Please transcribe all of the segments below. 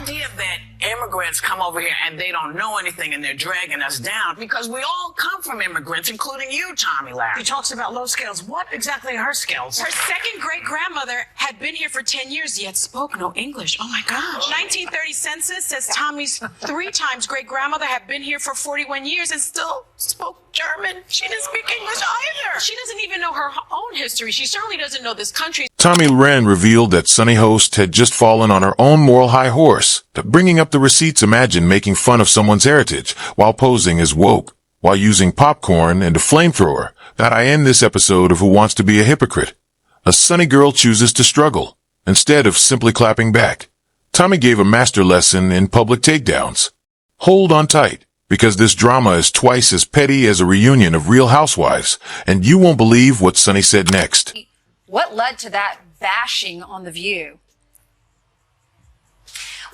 idea that immigrants come over here and they don't know anything and they're dragging us down, because we all come from immigrants, including you, Tomi Lahren. She talks about low skills. What exactly are her skills? Her second great-grandmother had been here for 10 years, yet spoke no English. Oh my gosh. 1930 census says Tommy's 3 times great-grandmother had been here for 41 years and still spoke German. She didn't speak English either. She doesn't even know her own history. She certainly doesn't know this country. Tomi Lahren revealed that Sunny Host had just fallen on her own moral high horse. Bringing up the receipts, imagine making fun of someone's heritage while posing as woke, while using popcorn and a flamethrower. That I end this episode of Who Wants to Be a Hypocrite. A Sunny girl chooses to struggle, instead of simply clapping back. Tomi gave a master lesson in public takedowns. Hold on tight, because this drama is twice as petty as a reunion of Real Housewives, and you won't believe what Sunny said next. What led to that bashing on The View?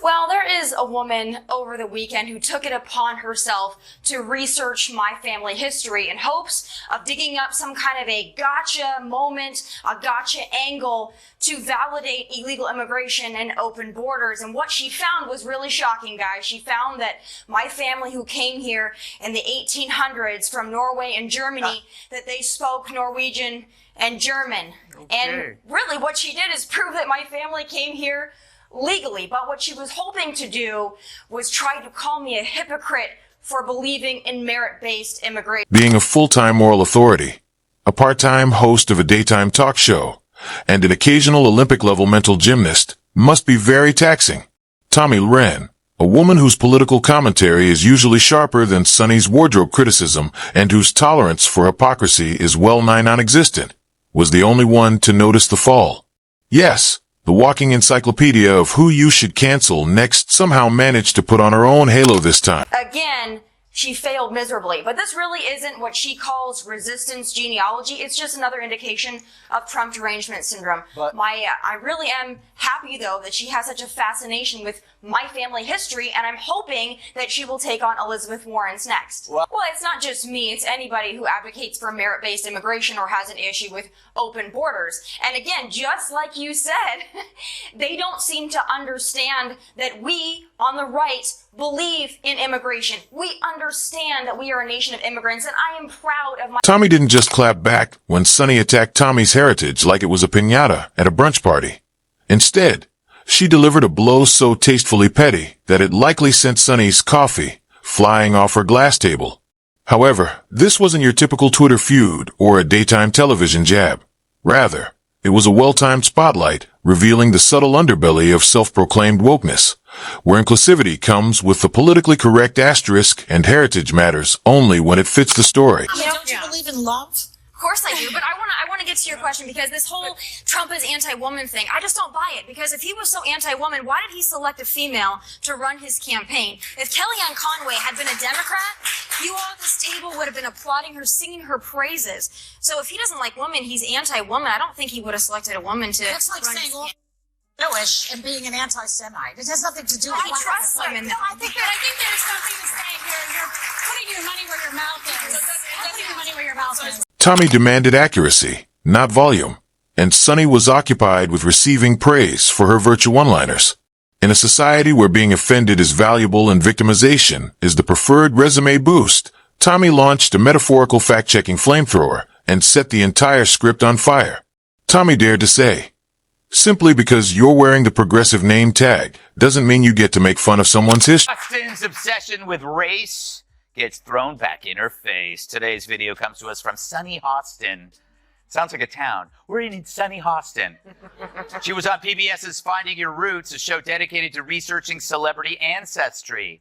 Well, there is a woman over the weekend who took it upon herself to research my family history in hopes of digging up some kind of a gotcha moment, a gotcha angle to validate illegal immigration and open borders. And what she found was really shocking, guys. She found that my family who came here in the 1800s from Norway and Germany, that they spoke Norwegian and German. Okay. And really what she did is prove that my family came here legally, but what she was hoping to do was try to call me a hypocrite for believing in merit-based immigration. Being a full-time moral authority, a part-time host of a daytime talk show, and an occasional Olympic-level mental gymnast must be very taxing. Tomi Lahren, a woman whose political commentary is usually sharper than Sunny's wardrobe criticism and whose tolerance for hypocrisy is well-nigh non-existent, was the only one to notice the fall. Yes, the walking encyclopedia of who you should cancel next somehow managed to put on her own halo this time. Again, she failed miserably, but this really isn't what she calls resistance genealogy. It's just another indication of Trump derangement syndrome. I really am happy, though, that she has such a fascination with my family history, and I'm hoping that she will take on Elizabeth Warren's next. Well, it's not just me. It's anybody who advocates for merit-based immigration or has an issue with open borders. And again, just like you said, they don't seem to understand that we on the right believe in immigration. We understand that we are a nation of immigrants, and I am proud of my... Tomi didn't just clap back when Sunny attacked Tommy's heritage like it was a piñata at a brunch party. Instead, she delivered a blow so tastefully petty that it likely sent Sunny's coffee flying off her glass table. However, this wasn't your typical Twitter feud or a daytime television jab. Rather, it was a well-timed spotlight revealing the subtle underbelly of self-proclaimed wokeness, where inclusivity comes with the politically correct asterisk and heritage matters only when it fits the story. Don't you believe in love? Of course I do, but I want to get to your question, because this whole Trump is anti-woman thing, I just don't buy it, because if he was so anti-woman, why did he select a female to run his campaign? If Kellyanne Conway had been a Democrat, you all at this table would have been applauding her, singing her praises. So if he doesn't like women, he's anti-woman. I don't think he would have selected a woman to That's like run saying his Jewish and being an anti-Semite. It has nothing to do with I trust women. No, I think there's something to say here. You're putting your money where your mouth is. Putting your money where your mouth is. Tomi demanded accuracy, not volume, and Sunny was occupied with receiving praise for her virtue one-liners. In a society where being offended is valuable and victimization is the preferred resume boost, Tomi launched a metaphorical fact-checking flamethrower and set the entire script on fire. Tomi dared to say, simply because you're wearing the progressive name tag doesn't mean you get to make fun of someone's history. Hostin's obsession with race gets thrown back in her face. Today's video comes to us from Sunny Hostin. Sounds like a town. We're in Sunny Hostin. She was on PBS's Finding Your Roots, a show dedicated to researching celebrity ancestry.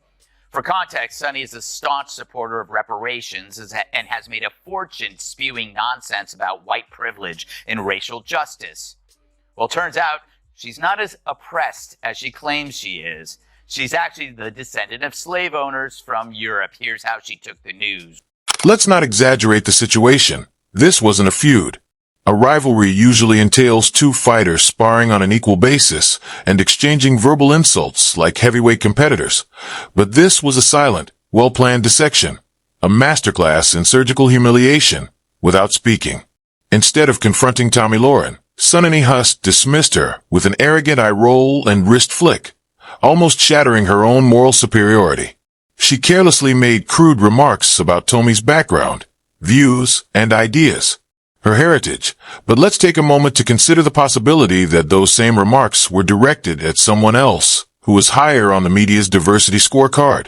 For context, Sunny is a staunch supporter of reparations and has made a fortune spewing nonsense about white privilege and racial justice. Well, turns out she's not as oppressed as she claims she is. She's actually the descendant of slave owners from Europe. Here's how she took the news. Let's not exaggerate the situation. This wasn't a feud. A rivalry usually entails two fighters sparring on an equal basis and exchanging verbal insults like heavyweight competitors. But this was a silent, well-planned dissection, a masterclass in surgical humiliation without speaking. Instead of confronting Tomi Lahren, Sunny Hostin dismissed her with an arrogant eye roll and wrist flick, almost shattering her own moral superiority. She carelessly made crude remarks about Tomi's background, views, and ideas, her heritage. But let's take a moment to consider the possibility that those same remarks were directed at someone else who was higher on the media's diversity scorecard.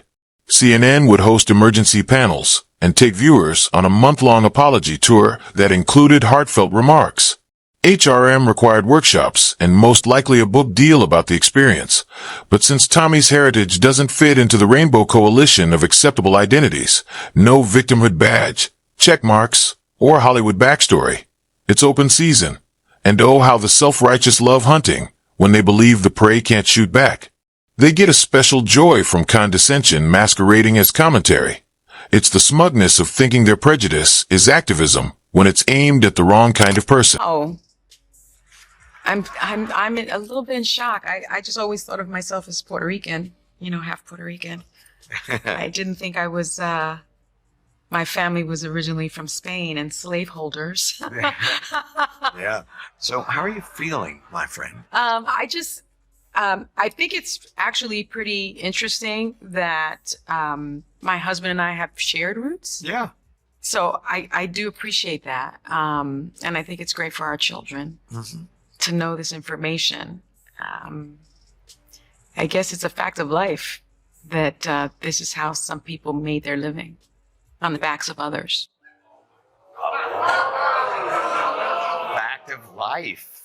CNN would host emergency panels and take viewers on a month-long apology tour that included heartfelt remarks. HRM required workshops and most likely a book deal about the experience. But since Tomi's heritage doesn't fit into the rainbow coalition of acceptable identities, no victimhood badge, check marks, or Hollywood backstory, it's open season. And oh, how the self-righteous love hunting when they believe the prey can't shoot back. They get a special joy from condescension masquerading as commentary. It's the smugness of thinking their prejudice is activism when it's aimed at the wrong kind of person. Oh, I'm a little bit in shock. I just always thought of myself as Puerto Rican, half Puerto Rican. I didn't think I was, my family was originally from Spain and slaveholders. Yeah. So how are you feeling, my friend? I think it's actually pretty interesting that my husband and I have shared roots. Yeah. So I do appreciate that. And I think it's great for our children to know this information. I guess it's a fact of life that this is how some people made their living, on the backs of others. Fact of life.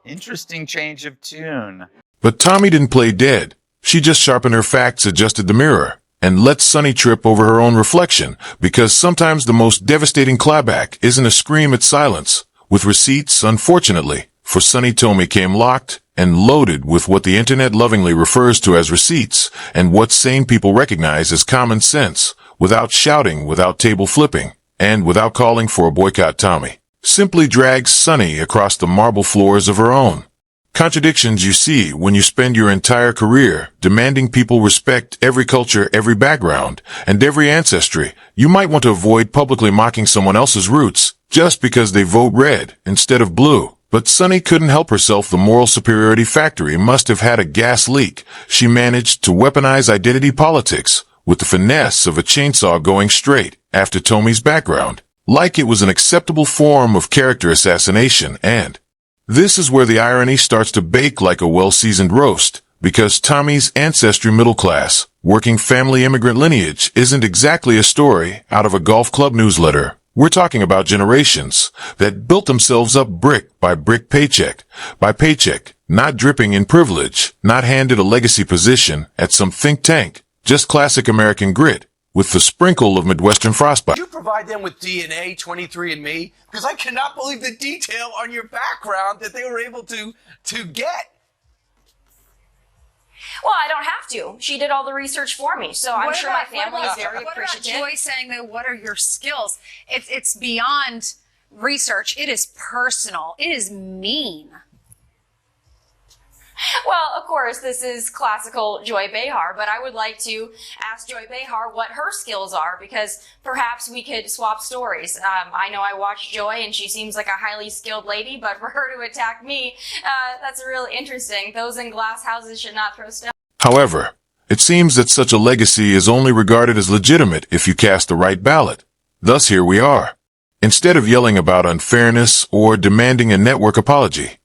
Interesting change of tune. But Tomi didn't play dead. She just sharpened her facts, adjusted the mirror, and let Sunny trip over her own reflection, because sometimes the most devastating clapback isn't a scream at silence. With receipts, unfortunately, for Sunny, Tomi came locked and loaded with what the internet lovingly refers to as receipts, and what sane people recognize as common sense, without shouting, without table flipping, and without calling for a boycott. Tomi simply drags Sunny across the marble floors of her own. Contradictions you see when you spend your entire career demanding people respect every culture, every background, and every ancestry. You might want to avoid publicly mocking someone else's roots just because they vote red instead of blue. But Sunny couldn't help herself. The moral superiority factory must have had a gas leak. She managed to weaponize identity politics with the finesse of a chainsaw going straight after Tomi's background, like it was an acceptable form of character assassination. And this is where the irony starts to bake like a well-seasoned roast, because Tomi's ancestry, middle class, working family immigrant lineage isn't exactly a story out of a golf club newsletter. We're talking about generations that built themselves up brick by brick, paycheck by paycheck, not dripping in privilege, not handed a legacy position at some think tank, just classic American grit with the sprinkle of Midwestern frostbite. Did you provide them with DNA, 23andMe? Because I cannot believe the detail on your background that they were able to get. Well, I don't have to. She did all the research for me, so I'm sure my family is very appreciative. What about Joy saying that, what are your skills? It's beyond research. It is personal. It is mean. Well, of course, this is classical Joy Behar, but I would like to ask Joy Behar what her skills are, because perhaps we could swap stories. I know I watched Joy, and she seems like a highly skilled lady, but for her to attack me, that's really interesting. Those in glass houses should not throw stones. However, it seems that such a legacy is only regarded as legitimate if you cast the right ballot. Thus, here we are. Instead of yelling about unfairness or demanding a network apology,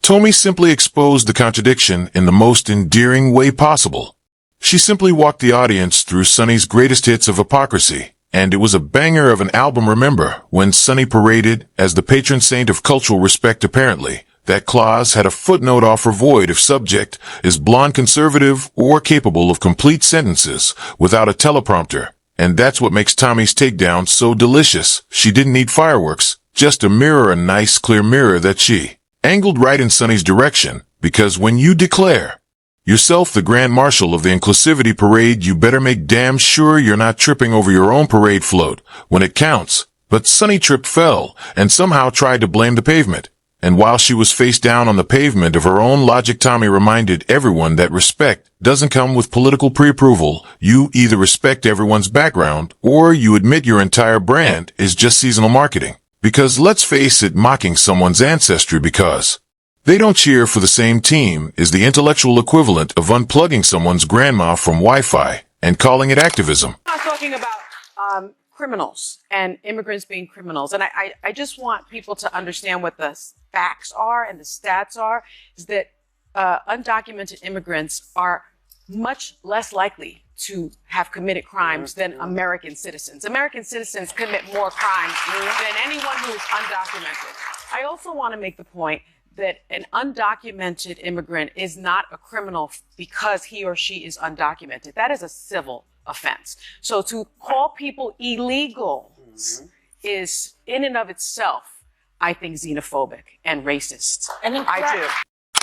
Tomi simply exposed the contradiction in the most endearing way possible. She simply walked the audience through Sunny's greatest hits of hypocrisy, and it was a banger of an album. Remember when Sunny paraded as the patron saint of cultural respect? Apparently, that clause had a footnote offer void if subject is blonde, conservative, or capable of complete sentences without a teleprompter. And that's what makes Tomi's takedown so delicious. She didn't need fireworks, just a mirror, a nice clear mirror that she angled right in Sunny's direction, because when you declare yourself the Grand Marshal of the Inclusivity Parade, you better make damn sure you're not tripping over your own parade float when it counts. But Sunny tripped, fell, and somehow tried to blame the pavement. And while she was face down on the pavement of her own logic, Tomi reminded everyone that respect doesn't come with political pre-approval. You either respect everyone's background, or you admit your entire brand is just seasonal marketing. Because let's face it, mocking someone's ancestry because They don't cheer for the same team is the intellectual equivalent of unplugging someone's grandma from Wi-Fi and calling it activism. I'm not talking about criminals and immigrants being criminals. And I just want people to understand what the facts are and the stats are, is that undocumented immigrants are much less likely to have committed crimes than American citizens. American citizens commit more crimes than anyone who is undocumented. I also want to make the point that an undocumented immigrant is not a criminal because he or she is undocumented. That is a civil offense. So to call people illegals is, in and of itself, I think, xenophobic and racist. And I do.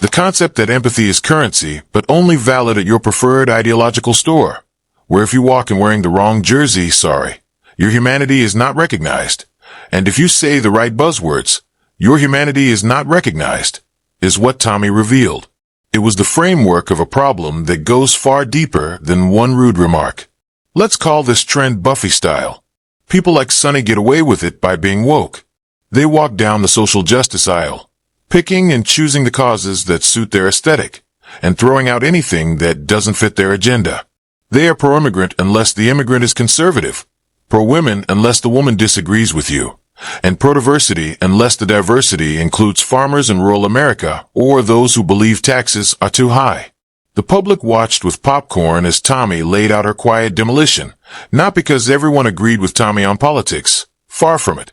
The concept that empathy is currency, but only valid at your preferred ideological store, where if you walk in wearing the wrong jersey, sorry, your humanity is not recognized. And if you say the right buzzwords, your humanity is not recognized, is what Tomi revealed. It was the framework of a problem that goes far deeper than one rude remark. Let's call this trend Buffy style. People like Sunny get away with it by being woke. They walk down the social justice aisle, picking and choosing the causes that suit their aesthetic, and throwing out anything that doesn't fit their agenda. They are pro-immigrant unless the immigrant is conservative, pro-women unless the woman disagrees with you, and pro-diversity unless the diversity includes farmers in rural America or those who believe taxes are too high. The public watched with popcorn as Tomi laid out her quiet demolition, not because everyone agreed with Tomi on politics, far from it,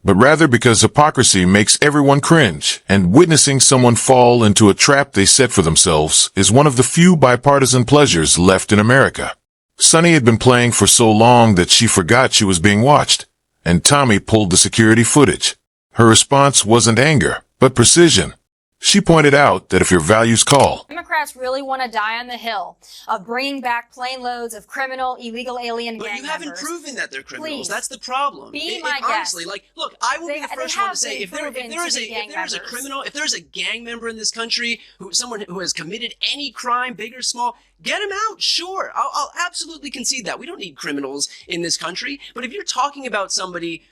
but rather because hypocrisy makes everyone cringe, and witnessing someone fall into a trap they set for themselves is one of the few bipartisan pleasures left in America. Sunny had been playing for so long that she forgot she was being watched, and Tomi pulled the security footage. Her response wasn't anger, but precision. She pointed out that if your values call, Democrats really want to die on the hill of bringing back plane loads of criminal, illegal alien gang But you haven't members. proven that they're criminals. Please. That's the problem. Be my honestly, guest. look, I will be the first one to say if there is a members. criminal, if there's a gang member in this country, someone who has committed any crime, big or small, get him out. Sure, I'll absolutely concede that. We don't need criminals in this country. But if you're talking about somebody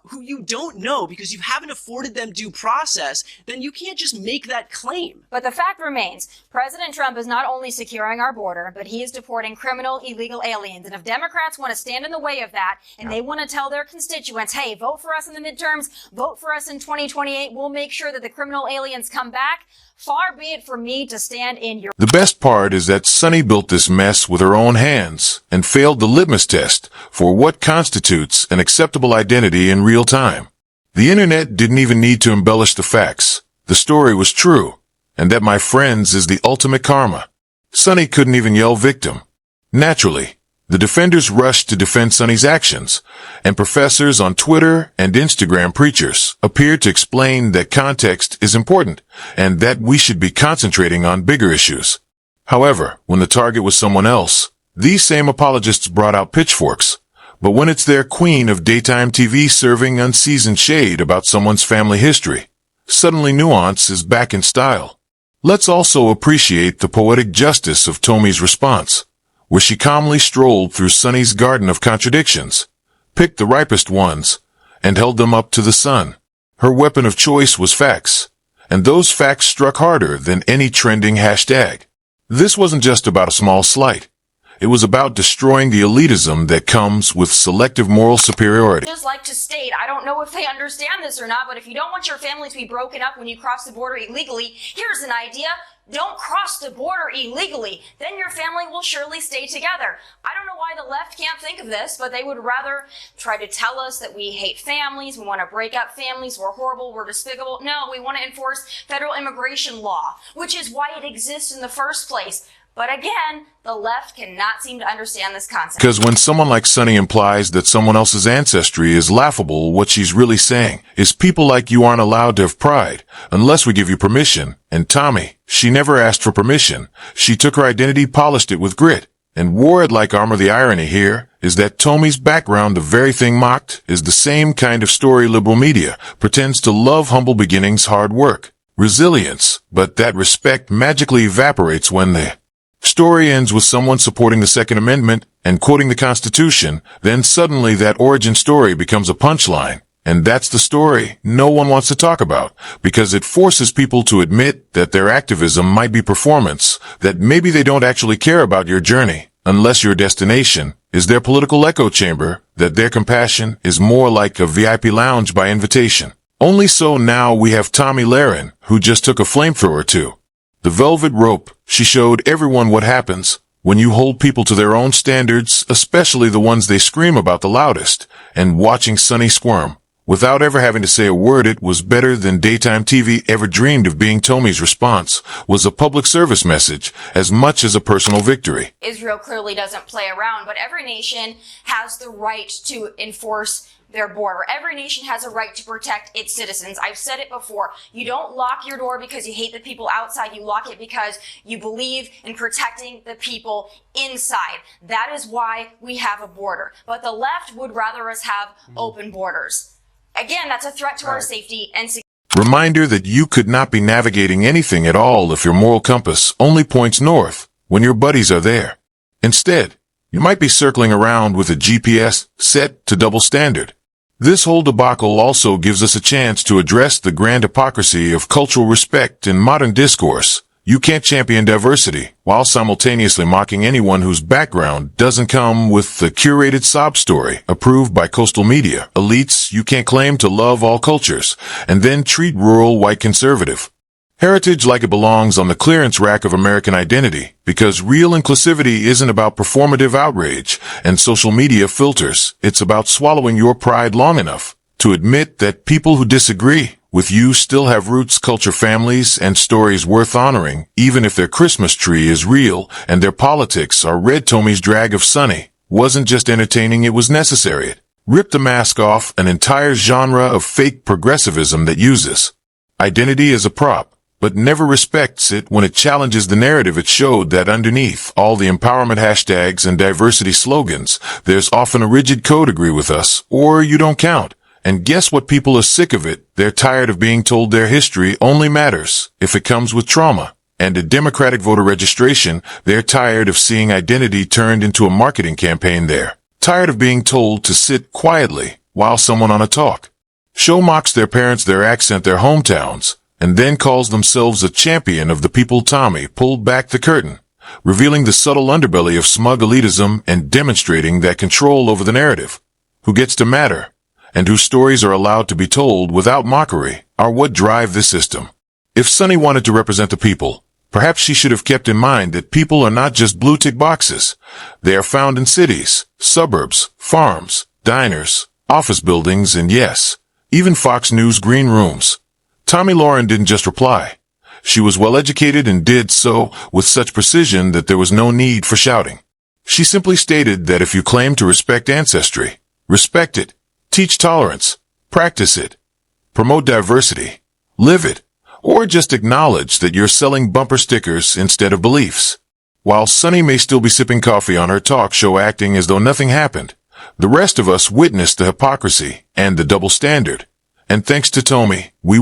who you don't know because you haven't afforded them due process, then you can't just make that claim. But the fact remains, President Trump is not only securing our border, but he is deporting criminal, illegal aliens. And if Democrats want to stand in the way of that, and they want to tell their constituents, hey, vote for us in the midterms, vote for us in 2028, we'll make sure that the criminal aliens come back, far be it for me to stand in your... the best part is that Sunny built this mess with her own hands and failed the litmus test for what constitutes an acceptable identity in real time. The internet didn't even need to embellish the facts. The story was true, and that, my friends, is the ultimate karma. Sunny couldn't even yell victim. Naturally, the defenders rushed to defend Sunny's actions, and professors on Twitter and Instagram preachers appeared to explain that context is important and that we should be concentrating on bigger issues. However, when the target was someone else, these same apologists brought out pitchforks. But when it's their queen of daytime TV serving unseasoned shade about someone's family history, suddenly nuance is back in style. Let's also appreciate the poetic justice of Tomi's response, where she calmly strolled through Sunny's garden of contradictions, picked the ripest ones, and held them up to the sun. Her weapon of choice was facts, and those facts struck harder than any trending hashtag. This wasn't just about a small slight. It was about destroying the elitism that comes with selective moral superiority. Just like to state, I don't know if they understand this or not, but if you don't want your family to be broken up when you cross the border illegally, here's an idea. Don't cross the border illegally. Then your family will surely stay together. I don't know why the left can't think of this, but they would rather try to tell us that we hate families, we want to break up families, we're horrible, we're despicable. No, we want to enforce federal immigration law, which is why it exists in the first place. But again, the left cannot seem to understand this concept. Because when someone like Sunny implies that someone else's ancestry is laughable, what she's really saying is people like you aren't allowed to have pride unless we give you permission. And Tomi, she never asked for permission. She took her identity, polished it with grit, and wore it like armor. The irony here is that Tomi's background, the very thing mocked, is the same kind of story liberal media pretends to love: humble beginnings, hard work, resilience, but that respect magically evaporates when the story ends with someone supporting the Second Amendment and quoting the Constitution. Then suddenly that origin story becomes a punchline, And that's the story no one wants to talk about, because it forces people to admit that their activism might be performance, that maybe they don't actually care about your journey, unless your destination is their political echo chamber, that their compassion is more like a VIP lounge by invitation. Only so now we have Tomi Lahren, who just took a flamethrower to the velvet rope. She showed everyone what happens when you hold people to their own standards, especially the ones they scream about the loudest, and watching Sunny squirm without ever having to say a word. It was better than daytime TV ever dreamed of being. Tomi's response was a public service message as much as a personal victory. Israel clearly doesn't play around, but every nation has the right to enforce their border. Every nation has a right to protect its citizens. I've said it before. You don't lock your door because you hate the people outside. You lock it because you believe in protecting the people inside. That is why we have a border. But the left would rather us have open borders. Again, that's a threat to our safety and security. Reminder that you could not be navigating anything at all if your moral compass only points north when your buddies are there. Instead, you might be circling around with a GPS set to double standard. This whole debacle also gives us a chance to address the grand hypocrisy of cultural respect in modern discourse. You can't champion diversity while simultaneously mocking anyone whose background doesn't come with the curated sob story approved by coastal media elites. You can't claim to love all cultures and then treat rural white conservative heritage like it belongs on the clearance rack of American identity, because real inclusivity isn't about performative outrage and social media filters. It's about swallowing your pride long enough to admit that people who disagree with you still have roots, culture, families, and stories worth honoring, even if their Christmas tree is real and their politics are red. Tomi's drag of Sunny wasn't just entertaining, it was necessary. It ripped the mask off an entire genre of fake progressivism that uses identity as a prop, but never respects it when it challenges the narrative. It showed that underneath all the empowerment hashtags and diversity slogans, there's often a rigid code: agree with us or you don't count. And guess what? People are sick of it. They're tired of being told their history only matters if it comes with trauma and a Democratic voter registration. They're tired of seeing identity turned into a marketing campaign. They're tired of being told to sit quietly while someone on a talk show mocks their parents, their accent, their hometowns, and then calls themselves a champion of the people. Tomi pulled back the curtain, revealing the subtle underbelly of smug elitism and demonstrating that control over the narrative, who gets to matter, and whose stories are allowed to be told without mockery, are what drive this system. If Sunny wanted to represent the people, perhaps she should have kept in mind that people are not just blue-tick boxes. They are found in cities, suburbs, farms, diners, office buildings, and yes, even Fox News green rooms. Tomi Lahren didn't just reply. She was well-educated and did so with such precision that there was no need for shouting. She simply stated that if you claim to respect ancestry, respect it, teach tolerance, practice it, promote diversity, live it, or just acknowledge that you're selling bumper stickers instead of beliefs. While Sunny may still be sipping coffee on her talk show acting as though nothing happened, the rest of us witnessed the hypocrisy and the double standard. And thanks to Tomi, we